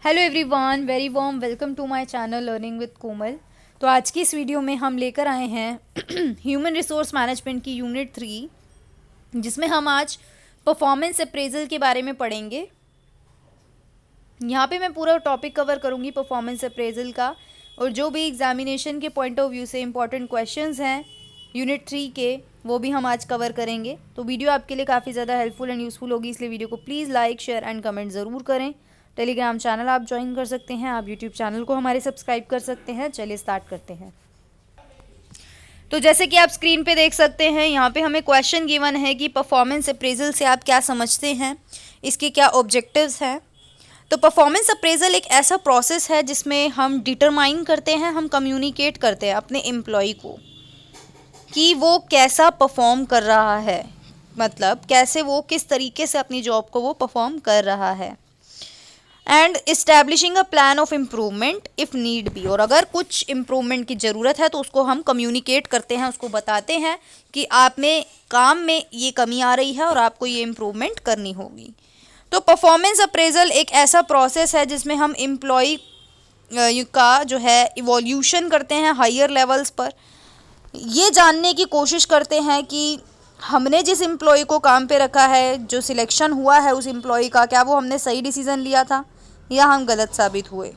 Hello everyone, very warm welcome to my channel learning with Komal. तो आज की इस वीडियो में हम लेकर आए हैं ह्यूमन रिसोर्स मैनेजमेंट की यूनिट 3, जिसमें हम आज परफॉर्मेंस अप्रेजल के बारे में पढ़ेंगे। यहाँ पे मैं पूरा टॉपिक कवर करूँगी परफॉर्मेंस अप्रेजल का, और जो भी एग्जामिनेशन के पॉइंट ऑफ व्यू से इंपॉर्टेंट क्वेश्चंस हैं यूनिट 3 के, वो भी हम आज कवर करेंगे। तो वीडियो आपके लिए काफ़ी ज़्यादा हेल्पफुल एंड यूज़फुल होगी, इसलिए वीडियो को please like, share and comment ज़रूर करें। टेलीग्राम चैनल आप ज्वाइन कर सकते हैं, आप यूट्यूब चैनल को हमारे सब्सक्राइब कर सकते हैं। चलिए स्टार्ट करते हैं। तो जैसे कि आप स्क्रीन पे देख सकते हैं, यहाँ पे हमें क्वेश्चन गिवन है कि परफॉर्मेंस अप्रेजल से आप क्या समझते हैं, इसके क्या ऑब्जेक्टिव्स हैं। तो परफॉर्मेंस अप्रेजल एक ऐसा प्रोसेस है जिसमें हम डिटरमाइन करते हैं, हम कम्युनिकेट करते हैं अपने एम्प्लॉय को कि वो कैसा परफॉर्म कर रहा है, मतलब कैसे वो किस तरीके से अपनी जॉब को वो परफॉर्म कर रहा है। And establishing a plan of improvement if need be, और अगर कुछ इम्प्रूवमेंट की ज़रूरत है तो उसको हम कम्युनिकेट करते हैं, उसको बताते हैं कि आप में काम में ये कमी आ रही है और आपको ये इम्प्रूवमेंट करनी होगी। तो परफॉर्मेंस अप्रेजल एक ऐसा प्रोसेस है जिसमें हम एम्प्लॉय का जो है इवोल्यूशन करते हैं हायर लेवल्स पर। ये जानने की कोशिश करते हैं कि हमने जिस एम्प्लॉय को काम पे रखा है, जो सिलेक्शन हुआ है उस एम्प्लॉय का, क्या वो हमने सही डिसीजन लिया था या हम गलत साबित हुए।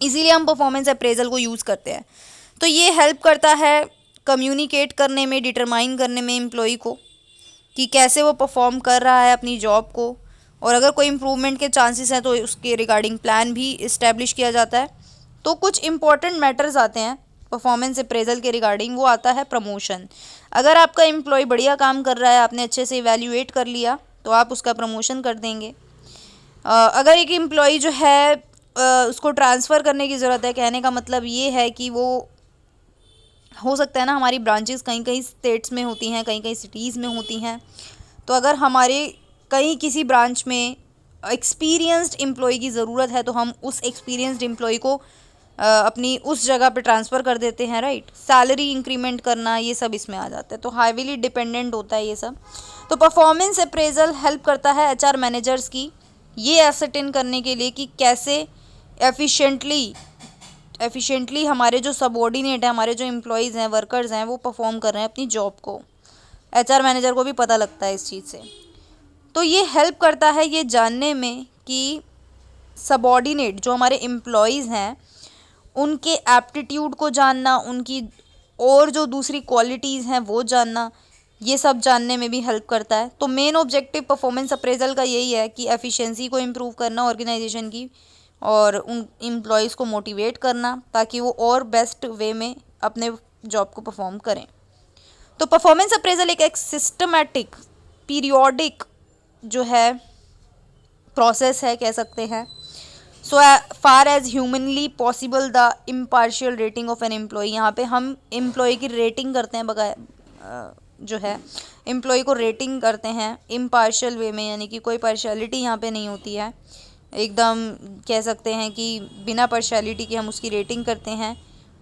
इसीलिए हम परफॉर्मेंस अप्रेजल को यूज़ करते हैं। तो ये हेल्प करता है कम्युनिकेट करने में, डिटरमाइन करने में एम्प्लॉय को कि कैसे वो परफॉर्म कर रहा है अपनी जॉब को, और अगर कोई इम्प्रूवमेंट के चांसेस हैं तो उसके रिगार्डिंग प्लान भी इस्टेब्लिश किया जाता है। तो कुछ इंपॉर्टेंट मैटर्स आते हैं परफॉर्मेंस अप्रेजल के रिगार्डिंग, वो आता है प्रमोशन। अगर आपका एम्प्लॉय बढ़िया काम कर रहा है, आपने अच्छे से इवैल्यूएट कर लिया, तो आप उसका प्रमोशन कर देंगे। अगर एक एम्प्लॉय जो है उसको ट्रांसफ़र करने की ज़रूरत है, कहने का मतलब ये है कि वो हो सकता है ना, हमारी ब्रांचेस कहीं कहीं स्टेट्स में होती हैं, कहीं कहीं सिटीज़ में होती हैं। तो अगर हमारे कहीं किसी ब्रांच में एक्सपीरियंस्ड एम्प्लॉय की ज़रूरत है तो हम उस एक्सपीरियंस्ड एम्प्लॉय को अपनी उस जगह पे ट्रांसफ़र कर देते हैं, राइट। सैलरी इंक्रीमेंट करना, ये सब इसमें आ जाता है। तो हाईली डिपेंडेंट होता है ये सब। तो परफॉर्मेंस अप्रेजल हेल्प करता है एचआर मैनेजर्स की ये एसर्टेन करने के लिए कि कैसे एफिशिएंटली हमारे जो सबऑर्डिनेट है, हमारे जो एम्प्लॉयज़ हैं, वर्कर्स हैं, वो परफॉर्म कर रहे हैं अपनी जॉब को। एचआर मैनेजर को भी पता लगता है इस चीज़ से। तो ये हेल्प करता है ये जानने में कि सबऑर्डिनेट जो हमारे एम्प्लॉयज़ हैं उनके एप्टीट्यूड को जानना, उनकी और जो दूसरी क्वालिटीज़ हैं वो जानना, ये सब जानने में भी हेल्प करता है। तो मेन ऑब्जेक्टिव परफॉर्मेंस अप्रेजल का यही है कि एफिशिएंसी को इम्प्रूव करना ऑर्गेनाइजेशन की, और उन एम्प्लॉयज़ को मोटिवेट करना ताकि वो और बेस्ट वे में अपने जॉब को परफॉर्म करें। तो परफॉर्मेंस अप्रेजल एक सिस्टमैटिक पीरियोडिक जो है प्रोसेस है, कह सकते हैं। So far as humanly possible the impartial rating of an employee, यहाँ पे हम एम्प्लॉय की रेटिंग करते हैं, जो है एम्प्लॉय को रेटिंग करते हैं इम्पार्शियल वे में, यानी कि कोई पार्शियलिटी यहाँ पे नहीं होती है। एकदम कह सकते हैं कि बिना पार्शियलिटी के हम उसकी रेटिंग करते हैं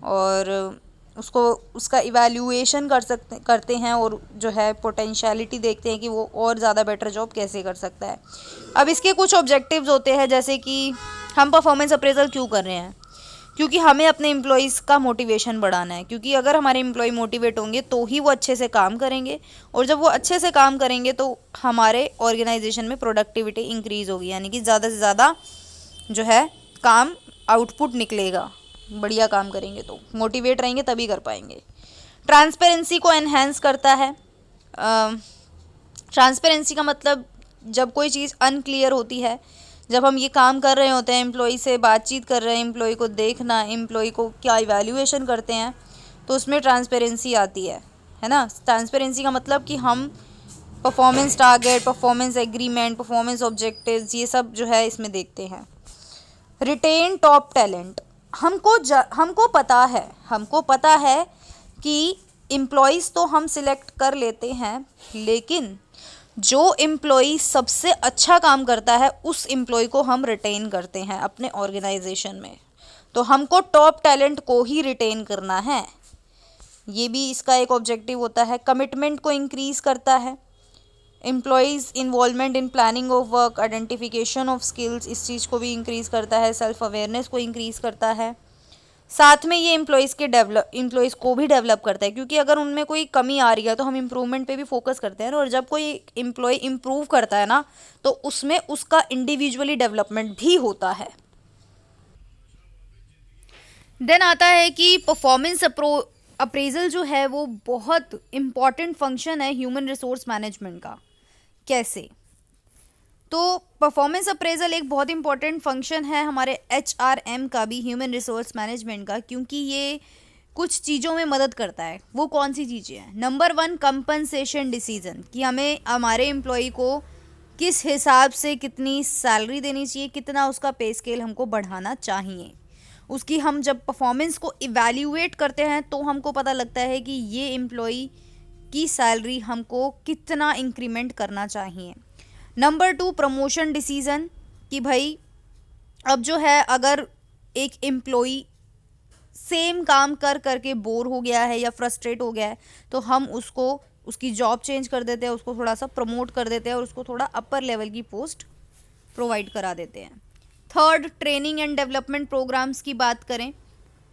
और उसको उसका इवैल्यूएशन करते हैं, और जो है पोटेंशियलिटी देखते हैं कि वो और ज़्यादा बेटर जॉब कैसे कर सकता है। अब इसके कुछ ऑब्जेक्टिव्स होते हैं, जैसे कि हम परफॉर्मेंस अप्रेजल क्यों कर रहे हैं, क्योंकि हमें अपने एम्प्लॉयज़ का मोटिवेशन बढ़ाना है। क्योंकि अगर हमारे एम्प्लॉय मोटिवेट होंगे तो ही वो अच्छे से काम करेंगे, और जब वो अच्छे से काम करेंगे तो हमारे ऑर्गेनाइजेशन में प्रोडक्टिविटी इंक्रीज़ होगी, यानी कि ज़्यादा से ज़्यादा जो है काम आउटपुट निकलेगा। बढ़िया काम करेंगे तो मोटिवेट रहेंगे तभी कर पाएंगे। ट्रांसपेरेंसी को एनहेंस करता है। ट्रांसपेरेंसी का मतलब जब कोई चीज़ अनक्लियर होती है, जब हम ये काम कर रहे होते हैं, एम्प्लॉय से बातचीत कर रहे हैं, एम्प्लॉय को देखना, एम्प्लॉय को क्या इवैल्यूएशन करते हैं, तो उसमें ट्रांसपेरेंसी आती है ना। ट्रांसपेरेंसी का मतलब कि हम performance target, performance agreement, performance objectives, ये सब जो है इसमें देखते हैं। रिटेन टॉप टैलेंट, हमको पता है कि एम्प्लॉयज़ तो हम सिलेक्ट कर लेते हैं, लेकिन जो एम्प्लॉय सबसे अच्छा काम करता है उस एम्प्लॉय को हम रिटेन करते हैं अपने ऑर्गेनाइजेशन में। तो हमको टॉप टैलेंट को ही रिटेन करना है, ये भी इसका एक ऑब्जेक्टिव होता है। कमिटमेंट को इंक्रीज़ करता है। Employees involvement in planning of work, identification of skills, इस चीज़ को भी इंक्रीज़ करता है, सेल्फ अवेयरनेस को इंक्रीज़ करता है। साथ में ये एम्प्लॉयज़ को भी डेवलप करता है, क्योंकि अगर उनमें कोई कमी आ रही है तो हम इम्प्रूवमेंट पे भी फोकस करते हैं, और जब कोई एम्प्लॉय इम्प्रूव करता है ना, तो उसमें उसका इंडिविजुअली डेवलपमेंट भी होता है। देन आता है कि परफॉर्मेंस अप्रेजल जो है वो बहुत इम्पॉर्टेंट फंक्शन है ह्यूमन रिसोर्स मैनेजमेंट का। कैसे? तो परफॉर्मेंस अप्रेजल एक बहुत इंपॉर्टेंट फंक्शन है हमारे HRM का भी, ह्यूमन रिसोर्स मैनेजमेंट का, क्योंकि ये कुछ चीज़ों में मदद करता है। वो कौन सी चीज़ें हैं? नंबर 1, कंपनसेशन डिसीजन, कि हमें हमारे एम्प्लॉय को किस हिसाब से कितनी सैलरी देनी चाहिए, कितना उसका पे स्केल हमको बढ़ाना चाहिए। उसकी हम जब परफॉर्मेंस को इवैल्यूएट करते हैं तो हमको पता लगता है कि ये एम्प्लॉय की सैलरी हमको कितना इंक्रीमेंट करना चाहिए। नंबर 2, प्रमोशन डिसीजन, कि भाई अब जो है अगर एक एम्प्लॉय सेम काम कर करके बोर हो गया है या फ्रस्ट्रेट हो गया है, तो हम उसको उसकी जॉब चेंज कर देते हैं, उसको थोड़ा सा प्रमोट कर देते हैं और उसको थोड़ा अपर लेवल की पोस्ट प्रोवाइड करा देते हैं। Third, training and development programs की बात करें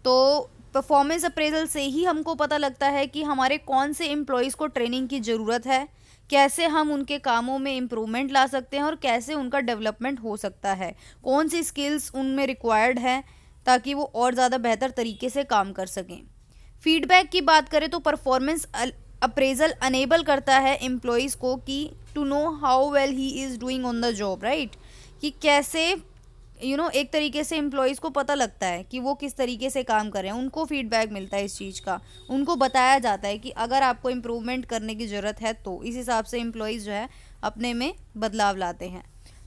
तो परफॉर्मेंस अप्रेजल से ही हमको पता लगता है कि हमारे कौन से एम्प्लॉयज़ को ट्रेनिंग की ज़रूरत है, कैसे हम उनके कामों में इम्प्रूवमेंट ला सकते हैं और कैसे उनका डेवलपमेंट हो सकता है, कौन सी स्किल्स उनमें रिक्वायर्ड है ताकि वो और ज़्यादा बेहतर तरीके से काम कर सकें। फीडबैक की बात करें तो परफॉर्मेंस अप्रेजल अनेबल करता है एम्प्लॉयज़ को कि to know how well he is doing on the job, right, कि कैसे एक तरीके से एम्प्लॉयज़ को पता लगता है कि वो किस तरीके से काम कर रहे हैं, उनको फीडबैक मिलता है इस चीज़ का, उनको बताया जाता है कि अगर आपको इम्प्रूवमेंट करने की ज़रूरत है तो इस हिसाब से एम्प्लॉयज़ जो है अपने में बदलाव लाते हैं।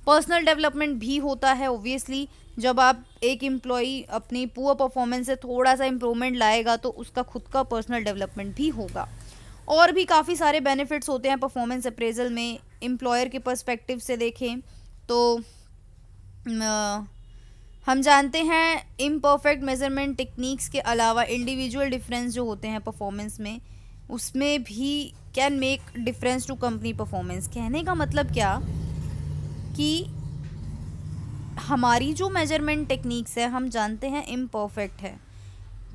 पर्सनल डेवलपमेंट भी होता है ऑब्वियसली, जब आप एक एम्प्लॉई अपनी पुअर परफॉर्मेंस से थोड़ा सा इम्प्रूवमेंट लाएगा तो उसका खुद का पर्सनल डेवलपमेंट भी होगा। और भी काफ़ी सारे बेनिफिट्स होते हैं परफॉर्मेंस अप्रेजल में। एम्प्लॉयर के पर्सपेक्टिव से देखें तो हम जानते हैं इम्परफेक्ट मेजरमेंट टेक्निक्स के अलावा इंडिविजुअल डिफरेंस जो होते हैं परफॉर्मेंस में, उसमें भी can make difference to company performance. कहने का मतलब क्या कि हमारी जो मेजरमेंट टेक्निक्स है हम जानते हैं इम्परफेक्ट है।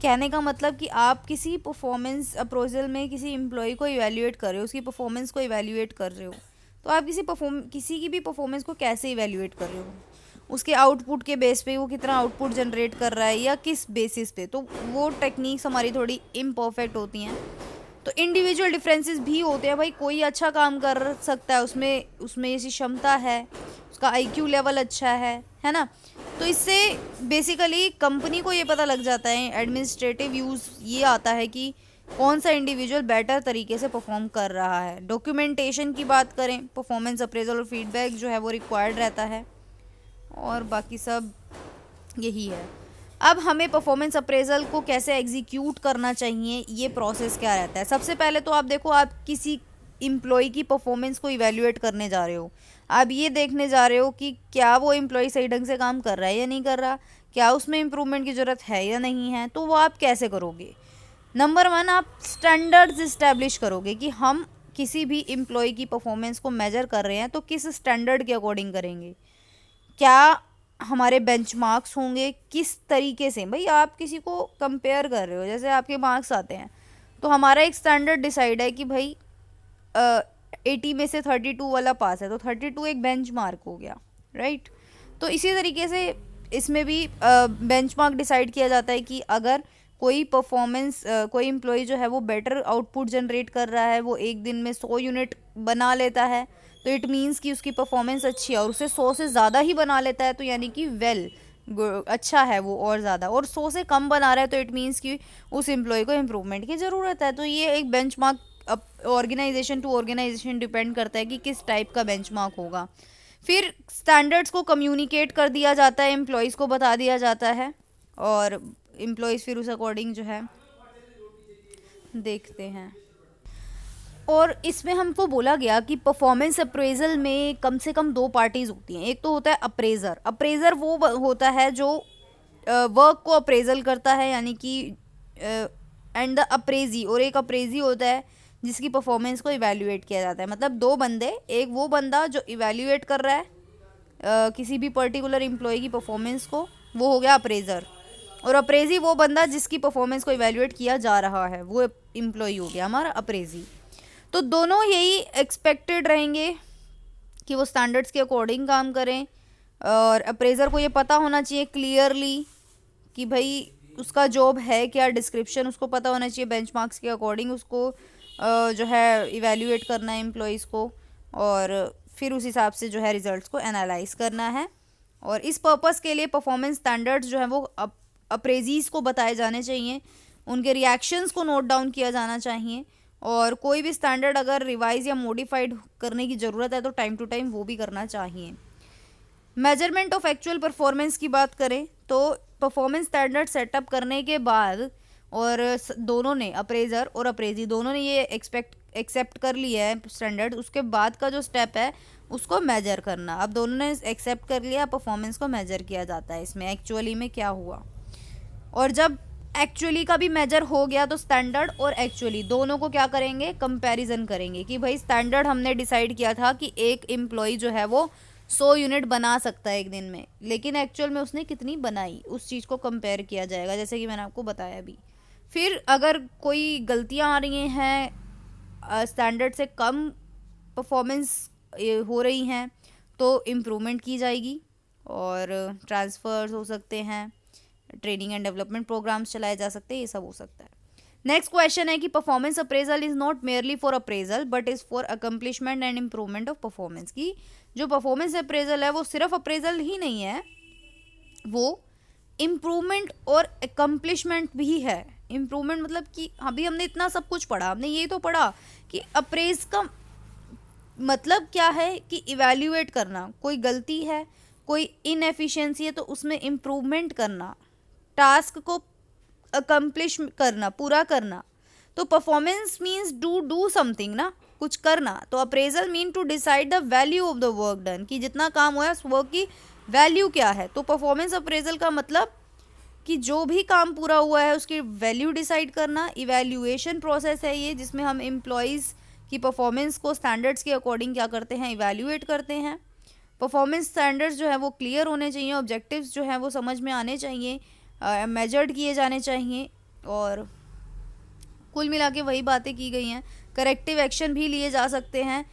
कहने का मतलब कि आप किसी परफॉर्मेंस अप्रोजल में किसी एम्प्लॉय को इवैल्यूएट कर रहे हो, उसकी परफॉर्मेंस को इवैल्यूएट कर रहे हो, तो आप किसी की भी परफॉर्मेंस को कैसे इवैल्यूएट कर रहे हो? उसके आउटपुट के बेस पे, वो कितना आउटपुट जनरेट कर रहा है या किस बेसिस पे, तो वो टेक्निक्स हमारी थोड़ी इम्परफेक्ट होती हैं। तो इंडिविजुअल डिफरेंसेस भी होते हैं, भाई कोई अच्छा काम कर सकता है, उसमें ऐसी क्षमता है, उसका IQ लेवल अच्छा है ना। तो इससे बेसिकली कंपनी को ये पता लग जाता है, एडमिनिस्ट्रेटिव यूज़ ये आता है कि कौन सा इंडिविजुअल बेटर तरीके से परफॉर्म कर रहा है। डॉक्यूमेंटेशन की बात करें, परफॉर्मेंस अप्रेजल और फीडबैक जो है वो रिक्वायर्ड रहता है, और बाकी सब यही है। अब हमें परफॉर्मेंस अप्रेजल को कैसे एग्जीक्यूट करना चाहिए, ये प्रोसेस क्या रहता है। सबसे पहले तो आप देखो, आप किसी एम्प्लॉय की परफॉर्मेंस को इवैल्यूएट करने जा रहे हो, आप ये देखने जा रहे हो कि क्या वो एम्प्लॉय सही ढंग से काम कर रहा है या नहीं कर रहा, क्या उसमें इम्प्रूवमेंट की ज़रूरत है या नहीं है। तो वो आप कैसे करोगे? नंबर 1, आप स्टैंडर्ड्स इस्टेब्लिश करोगे कि हम किसी भी एम्प्लॉय की परफॉर्मेंस को मेजर कर रहे हैं तो किस स्टैंडर्ड के अकॉर्डिंग करेंगे, क्या हमारे बेंचमार्क्स होंगे, किस तरीके से। भाई आप किसी को कंपेयर कर रहे हो, जैसे आपके मार्क्स आते हैं तो हमारा एक स्टैंडर्ड डिसाइड है कि भाई 80 में से 32 वाला पास है, तो 32 एक बेंचमार्क हो गया, राइट। तो इसी तरीके से इसमें भी बेंचमार्क डिसाइड किया जाता है कि अगर कोई एम्प्लॉय जो है वो बेटर आउटपुट जनरेट कर रहा है, वो एक दिन में 100 यूनिट बना लेता है, तो इट मीन्स कि उसकी परफॉर्मेंस अच्छी है, और उसे 100 से ज़्यादा ही बना लेता है तो यानी कि अच्छा है वो और ज़्यादा, और 100 से कम बना रहा है तो इट मीन्स कि उस एम्प्लॉय को इम्प्रूवमेंट की ज़रूरत है। तो ये एक benchmark organization to organization depend करता है कि किस टाइप का बेंचमार्क होगा। फिर स्टैंडर्ड्स को कम्युनिकेट कर दिया जाता है, एम्प्लॉयज़ को बता दिया जाता है, और एम्प्लॉयज़ फिर उस अकॉर्डिंग जो है देखते हैं। और इसमें हमको बोला गया कि परफॉर्मेंस अप्रेजल में कम से कम 2 पार्टीज होती हैं। एक तो होता है अप्रेजर वो होता है जो वर्क को अप्रेजल करता है, यानी कि एंड द अप्रेजी, और एक अप्रेजी होता है जिसकी परफॉर्मेंस को इवैल्यूएट किया जाता है। मतलब दो बंदे, एक वो बंदा जो इवैल्यूएट कर रहा है किसी भी पर्टिकुलर एम्प्लॉय की परफॉर्मेंस को, वो हो गया अप्रेजर, और अप्रेजी वो बंदा जिसकी परफॉर्मेंस को इवैल्यूएट किया जा रहा है, वो एम्प्लॉय हो गया हमारा अप्रेजी। तो दोनों यही एक्सपेक्टेड रहेंगे कि वो स्टैंडर्ड्स के अकॉर्डिंग काम करें, और अप्रेजर को ये पता होना चाहिए क्लियरली कि भाई उसका जॉब है क्या, डिस्क्रिप्शन उसको पता होना चाहिए, बेंचमार्क्स के अकॉर्डिंग उसको जो है इवैल्यूएट करना है एम्प्लॉयज़ को, और फिर उस हिसाब से जो है रिजल्ट्स को एनालाइज करना है। और इस पर्पस के लिए परफॉर्मेंस स्टैंडर्ड्स जो है वो अप्रेजीज को बताए जाने चाहिए, उनके रिएक्शंस को नोट डाउन किया जाना चाहिए, और कोई भी स्टैंडर्ड अगर रिवाइज या मॉडिफाइड करने की ज़रूरत है तो टाइम टू टाइम वो भी करना चाहिए। मेजरमेंट ऑफ एक्चुअल परफॉर्मेंस की बात करें तो परफॉर्मेंस स्टैंडर्ड सेटअप करने के बाद, और दोनों ने, अप्रेजर और अप्रेजी दोनों ने ये एक्सेप्ट कर लिया है स्टैंडर्ड, उसके बाद का जो स्टेप है उसको मेजर करना। अब दोनों ने एक्सेप्ट कर लिया, परफॉर्मेंस को मेजर किया जाता है इसमें एक्चुअली में क्या हुआ। और जब एक्चुअली का भी मेजर हो गया तो स्टैंडर्ड और एक्चुअली दोनों को क्या करेंगे, कंपैरिजन करेंगे कि भाई स्टैंडर्ड हमने डिसाइड किया था कि एक एम्प्लॉय जो है वो 100 यूनिट बना सकता है एक दिन में, लेकिन एक्चुअल में उसने कितनी बनाई, उस चीज़ को कंपेयर किया जाएगा, जैसे कि मैंने आपको बताया अभी। फिर अगर कोई गलतियां आ रही हैं, स्टैंडर्ड से कम परफॉर्मेंस हो रही हैं, तो इम्प्रूवमेंट की जाएगी, और ट्रांसफ़र्स हो सकते हैं, ट्रेनिंग एंड डेवलपमेंट प्रोग्राम्स चलाए जा सकते हैं, ये सब हो सकता है। नेक्स्ट क्वेश्चन है कि performance appraisal is not merely for appraisal but is for accomplishment and improvement of performance. की जो परफॉर्मेंस अप्रेजल है वो सिर्फ अप्रेजल ही नहीं है, वो इम्प्रूवमेंट और अकम्पलिशमेंट भी है। इम्प्रूवमेंट मतलब कि अभी हमने इतना सब कुछ पढ़ा, हमने ये तो पढ़ा कि अप्रेज का मतलब क्या है कि इवैल्यूएट करना, कोई गलती है, कोई इनएफिशिएंसी है तो उसमें इम्प्रूवमेंट करना, टास्क को अकम्प्लिश करना, पूरा करना। तो परफॉर्मेंस मीन्स डू समथिंग ना, कुछ करना। तो appraisal mean to decide the value of the work done, कि जितना काम हुआ है उस वर्क की वैल्यू क्या है। तो परफॉर्मेंस अप्रेजल का मतलब कि जो भी काम पूरा हुआ है उसकी वैल्यू डिसाइड करना। इवैल्यूएशन प्रोसेस है ये, जिसमें हम एम्प्लॉयज़ की परफॉर्मेंस को स्टैंडर्ड्स के अकॉर्डिंग क्या करते हैं, इवैल्यूएट करते हैं। परफॉर्मेंस स्टैंडर्ड्स जो है वो क्लियर होने चाहिए, ऑब्जेक्टिव्स जो हैं वो समझ में आने चाहिए, मेजर्ड किए जाने चाहिए, और कुल मिला के वही बातें की गई हैं। करेक्टिव एक्शन भी लिए जा सकते हैं।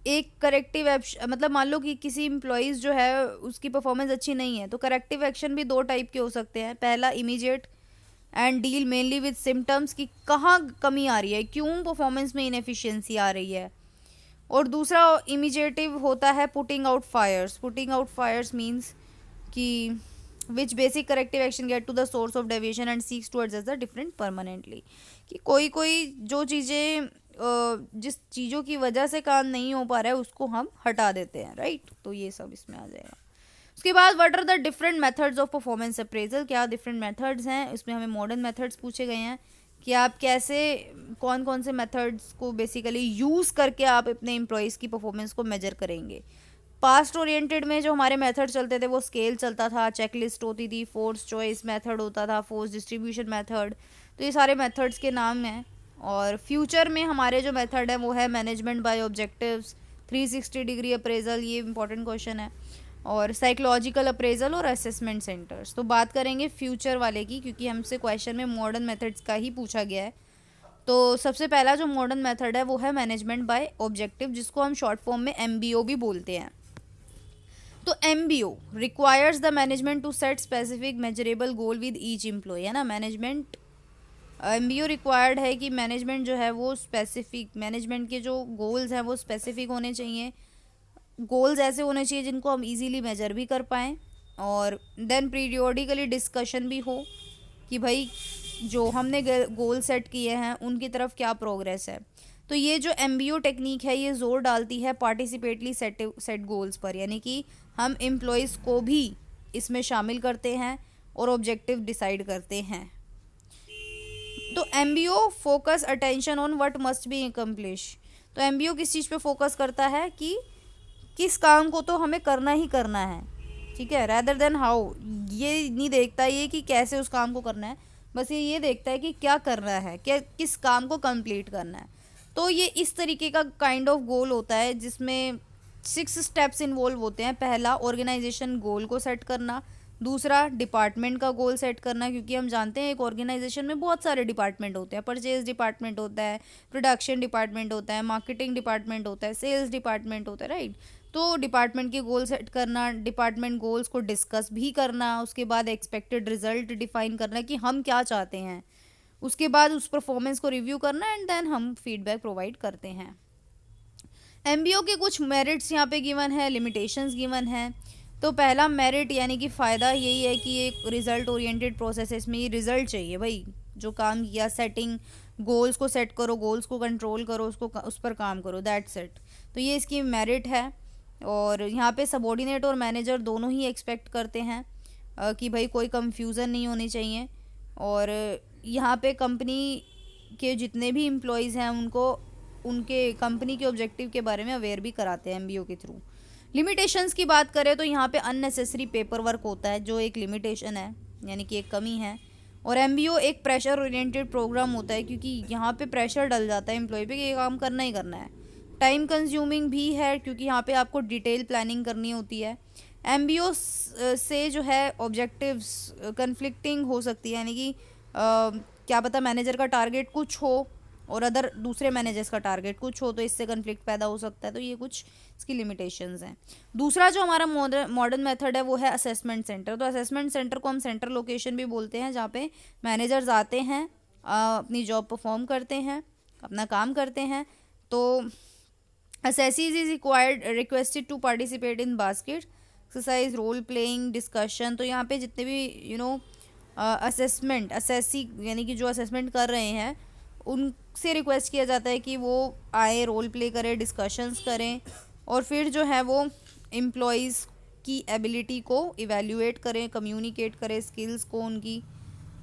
एक करेक्टिव मतलब मान लो कि किसी एम्प्लॉयज़ जो है उसकी परफॉर्मेंस अच्छी नहीं है, तो करेक्टिव एक्शन भी दो टाइप के हो सकते हैं। पहला immediate and deal mainly with symptoms, कि कहाँ कमी आ रही है, क्यों परफॉर्मेंस में इनएफिशिएंसी आ रही है। और दूसरा इमीडिएटिव होता है putting out fires. Putting out fires means कि which basic corrective action get to the source of deviation and seeks to adjust the different permanently. कि कोई जो चीज़ें जिस चीज़ों की वजह से काम नहीं हो पा रहा है उसको हम हटा देते हैं, राइट। तो ये सब इसमें आ जाएगा। उसके बाद what are the different methods of performance appraisal, क्या डिफरेंट मेथड्स हैं। इसमें हमें मॉडर्न मेथड्स पूछे गए हैं कि आप कैसे, कौन कौन से मेथड्स को बेसिकली यूज़ करके आप अपने एम्प्लॉयज़ की परफॉर्मेंस को मेजर करेंगे। पास्ट ओरिएंटेड में जो हमारे मेथड चलते थे वो स्केल चलता था, चेकलिस्ट होती थी, फोर्स चॉइस मेथड होता था, फोर्स डिस्ट्रीब्यूशन मेथड। तो ये सारे मेथड्स के नाम हैं। और फ्यूचर में हमारे जो मेथड है वो है management by objectives, 360 degree appraisal, ये इंपॉर्टेंट क्वेश्चन है, और साइकोलॉजिकल अप्रेजल और असेसमेंट सेंटर्स। तो बात करेंगे फ्यूचर वाले की, क्योंकि हमसे क्वेश्चन में मॉडर्न मेथड्स का ही पूछा गया है। तो सबसे पहला जो मॉडर्न मेथड है वो है मैनेजमेंट बाय ऑब्जेक्टिव, जिसको हम शॉर्ट फॉर्म में MBO भी बोलते हैं। तो MBO requires the management to set specific measurable goal with each employee, है ना। MBO रिक्वायर्ड है कि मैनेजमेंट जो है वो स्पेसिफिक, मैनेजमेंट के जो गोल्स हैं वो स्पेसिफिक होने चाहिए। गोल्स ऐसे होने चाहिए जिनको हम इजीली मेजर भी कर पाएँ, और देन पीरियोडिकली डिस्कशन भी हो कि भाई जो हमने गोल सेट किए हैं उनकी तरफ क्या प्रोग्रेस है। तो ये जो MBO टेक्निक है ये जोर डालती है पार्टिसिपेटली सेट गोल्स पर, यानी कि हम एम्प्लॉयज़ को भी इसमें शामिल करते हैं और ऑब्जेक्टिव डिसाइड करते हैं। तो MBO focus attention on what must be accomplish. तो MBO किस चीज़ पे फोकस करता है कि किस काम को तो हमें करना ही करना है, ठीक है, रैदर देन हाउ। ये नहीं देखता ये कि कैसे उस काम को करना है, बस ये देखता है कि क्या करना है, क्या किस काम को कंप्लीट करना है। तो ये इस तरीके का काइंड ऑफ गोल होता है जिसमें 6 स्टेप्स इन्वॉल्व होते हैं। पहला, ऑर्गेनाइजेशन गोल को सेट करना। दूसरा, डिपार्टमेंट का गोल सेट करना, क्योंकि हम जानते हैं एक ऑर्गेनाइजेशन में बहुत सारे डिपार्टमेंट होते हैं। परचेज डिपार्टमेंट होता है, प्रोडक्शन डिपार्टमेंट होता है, मार्केटिंग डिपार्टमेंट होता है, सेल्स डिपार्टमेंट होता है, राइट। तो डिपार्टमेंट के गोल सेट करना, डिपार्टमेंट गोल्स को डिस्कस भी करना, उसके बाद एक्सपेक्टेड रिजल्ट डिफाइन करना कि हम क्या चाहते हैं, उसके बाद उस परफॉर्मेंस को रिव्यू करना एंड देन हम फीडबैक प्रोवाइड करते हैं। एमबीओ के कुछ मेरिट्स यहाँ पे गिवन है, लिमिटेशंस गिवन है। तो पहला मेरिट यानी कि फ़ायदा यही है कि एक रिजल्ट ओरिएंटेड प्रोसेस है, इसमें ये रिजल्ट चाहिए भाई। जो काम किया, सेटिंग गोल्स को सेट करो, गोल्स को कंट्रोल करो, उसको उस पर काम करो, दैट्स इट। तो ये इसकी मेरिट है। और यहाँ पे सबॉर्डिनेट और मैनेजर दोनों ही एक्सपेक्ट करते हैं कि भाई कोई कंफ्यूजन नहीं होनी चाहिए। और यहाँ पे कंपनी के जितने भी एम्प्लॉयज़ हैं उनको उनके कंपनी के ऑब्जेक्टिव के बारे में अवेयर भी कराते हैं एमबीओ के थ्रू। लिमिटेशंस की बात करें तो यहाँ पे अननेसेसरी पेपर वर्क होता है, जो एक लिमिटेशन है, यानी कि एक कमी है। और एमबीओ एक प्रेशर ओरिएंटेड प्रोग्राम होता है, क्योंकि यहाँ पे प्रेशर डल जाता है एम्प्लॉय पे कि ये काम करना ही करना है। टाइम कंज्यूमिंग भी है, क्योंकि यहाँ पे आपको डिटेल प्लानिंग करनी होती है। एमबीओ से जो है ऑब्जेक्टिव्स कन्फ्लिक्टिंग हो सकती है, यानी कि क्या पता मैनेजर का टारगेट कुछ हो और अदर दूसरे मैनेजर्स का टारगेट कुछ हो, तो इससे कन्फ्लिक्ट पैदा हो सकता है। तो ये कुछ इसकी लिमिटेशंस हैं। दूसरा जो हमारा मॉडर्न मेथड है वो है असेसमेंट सेंटर। तो असेसमेंट सेंटर को हम सेंटर लोकेशन भी बोलते हैं, जहाँ पे मैनेजर्स आते हैं, अपनी जॉब परफॉर्म करते हैं, अपना काम करते हैं। तो assessees is requested to participate in basket exercise, role playing, discussion. तो यहाँ पे जितने भी असेसी यानी कि जो असेसमेंट कर रहे हैं उनसे रिक्वेस्ट किया जाता है कि वो आए, रोल प्ले करें, डिस्कशंस करें, और फिर जो है वो एम्प्लॉयज़ की एबिलिटी को इवेल्युएट करें, कम्युनिकेट करें स्किल्स को उनकी।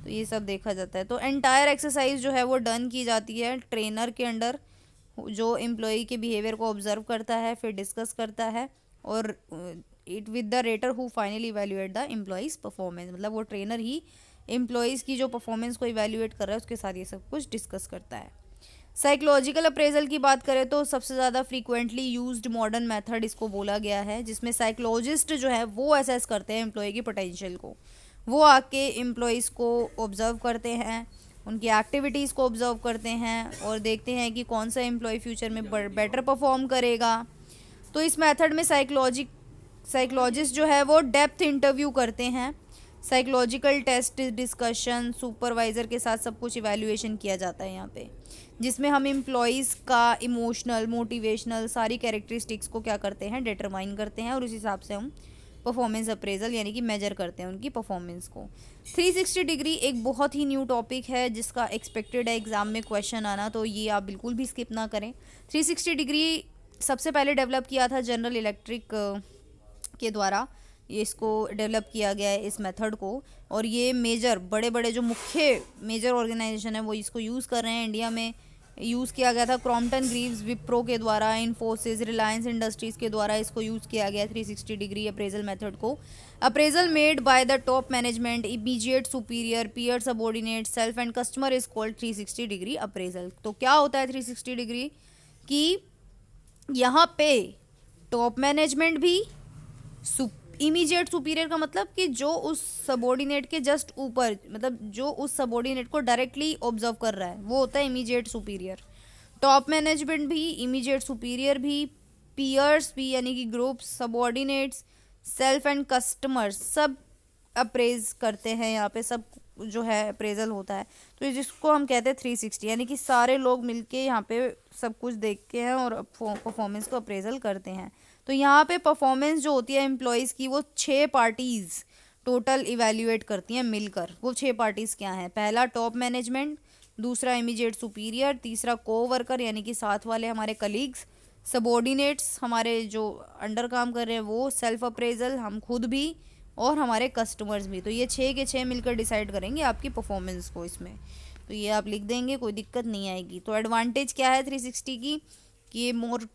तो ये सब देखा जाता है। तो एंटायर एक्सरसाइज जो है वो डन की जाती है ट्रेनर के अंडर, जो एम्प्लॉई के बिहेवियर को ऑब्जर्व करता है, फिर डिस्कस करता है, और it with the rater who finally evaluate the employees performance. मतलब वो ट्रेनर ही एम्प्लॉइज़ की जो परफॉर्मेंस को इवेल्युएट कर रहा है उसके साथ ये सब कुछ डिस्कस करता है। साइकोलॉजिकल अप्रेजल की बात करें तो सबसे ज़्यादा फ्रीक्वेंटली यूज्ड मॉडर्न मेथड इसको बोला गया है, जिसमें साइकोलॉजिस्ट जो है वो असेस करते हैं एम्प्लॉय की पोटेंशियल को। वो आके एम्प्लॉयज़ को ऑब्जर्व करते हैं, उनकी एक्टिविटीज़ को ऑब्जर्व करते हैं और देखते हैं कि कौन सा एम्प्लॉय फ्यूचर में बेटर परफॉर्म करेगा। तो इस मेथड में साइकोलॉजिस्ट जो है वो डेप्थ इंटरव्यू करते हैं, साइकोलॉजिकल टेस्ट, डिस्कशन, सुपरवाइज़र के साथ सब कुछ इवैल्यूएशन किया जाता है यहाँ पे, जिसमें हम एम्प्लॉयज़ का इमोशनल, मोटिवेशनल सारी कैरेक्टरिस्टिक्स को क्या करते हैं, डिटरमाइन करते हैं, और उस हिसाब से हम परफॉर्मेंस अप्रेजल यानी कि मेजर करते हैं उनकी परफॉर्मेंस को। 360 डिग्री एक बहुत ही न्यू टॉपिक है जिसका एक्सपेक्टेड है एग्ज़ाम में क्वेश्चन आना, तो ये आप बिल्कुल भी स्किप ना करें। 360 डिग्री सबसे पहले डेवलप किया था जनरल इलेक्ट्रिक के द्वारा, ये इसको डेवलप किया गया है इस मेथड को, और ये बड़े बड़े जो मुख्य मेजर ऑर्गेनाइजेशन है वो इसको यूज़ कर रहे हैं। इंडिया में यूज़ किया गया था क्रॉम्पटन ग्रीव्स, विप्रो के द्वारा, इन्फोसिस, रिलायंस इंडस्ट्रीज़ के द्वारा इसको यूज़ किया गया 360 डिग्री अप्रेजल मेथड को। Appraisal made by the top management, immediate superior, peer subordinate, self and customer is called 360 degree appraisal. तो क्या होता है 360 डिग्री कि यहाँ पे टॉप मैनेजमेंट भी, इमीडिएट सुपीरियर का मतलब कि जो उस सबॉर्डिनेट के जस्ट ऊपर, मतलब जो उस सबॉर्डिनेट को डायरेक्टली ऑब्जर्व कर रहा है वो होता है इमीडिएट सुपीरियर। टॉप मैनेजमेंट भी, इमीडिएट सुपीरियर भी, पीयर्स भी यानी कि groups, subordinates, self and customers सब अप्रेज करते हैं यहाँ पे, सब जो है अप्रेजल होता है। तो जिसको हम कहते हैं 360, यानी कि सारे लोग मिलके यहाँ पे सब कुछ देखते हैं और परफॉर्मेंस को अप्रेजल करते हैं। तो यहाँ पे परफॉर्मेंस जो होती है एम्प्लॉयज़ की वो 6 पार्टीज़ टोटल इवैल्यूएट करती हैं मिलकर। वो 6 पार्टीज़ क्या हैं? पहला टॉप मैनेजमेंट, दूसरा इमीडिएट सुपीरियर, तीसरा कोवर्कर यानी कि साथ वाले हमारे कलीग्स, सबॉर्डिनेट्स हमारे जो अंडर काम कर रहे हैं वो, सेल्फ अप्रेजल हम खुद भी, और हमारे कस्टमर्स भी। तो ये 6 के 6 मिलकर डिसाइड करेंगे आपकी परफॉर्मेंस को इसमें। तो ये आप लिख देंगे, कोई दिक्कत नहीं आएगी। तो एडवांटेज क्या है 360 की कि ये मोर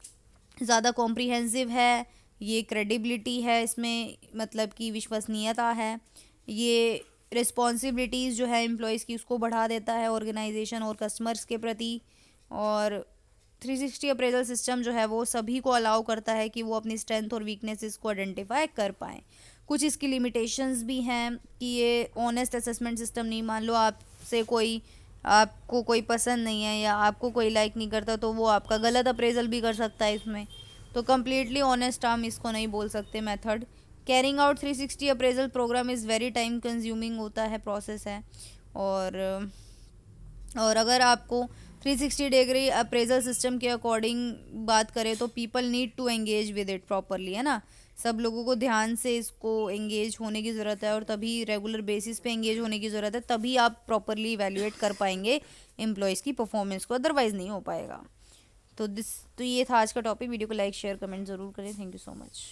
ज़्यादा कॉम्प्रिहेंसिव है, ये क्रेडिबिलिटी है इसमें, मतलब कि विश्वसनीयता है, ये रिस्पॉन्सिबिलिटीज़ जो है एम्प्लॉयज़ की उसको बढ़ा देता है ऑर्गेनाइजेशन और कस्टमर्स के प्रति, और 360 अप्रेजल सिस्टम जो है वो सभी को अलाउ करता है कि वो अपनी स्ट्रेंथ और वीकनेसेस को आइडेंटिफाई कर पाएँ। कुछ इसकी लिमिटेशंस भी हैं कि ये ऑनेस्ट असेसमेंट सिस्टम नहीं, मान लो आपको कोई पसंद नहीं है या आपको कोई लाइक नहीं करता तो वो आपका गलत अप्रेजल भी कर सकता है इसमें, तो कम्प्लीटली ऑनेस्ट हम इसको नहीं बोल सकते method. Carrying out 360 appraisal program is very time consuming होता है, प्रोसेस है। और अगर आपको 360 डिग्री अप्रेजल सिस्टम के अकॉर्डिंग बात करें तो people need to engage with it properly, है ना। सब लोगों को ध्यान से इसको एंगेज होने की ज़रूरत है और तभी रेगुलर बेसिस पे एंगेज होने की ज़रूरत है, तभी आप प्रॉपरली इवैल्यूएट कर पाएंगे एम्प्लॉयज़ की परफॉर्मेंस को, अदरवाइज़ नहीं हो पाएगा। तो ये था आज का टॉपिक। वीडियो को लाइक शेयर कमेंट ज़रूर करें। Thank you so much.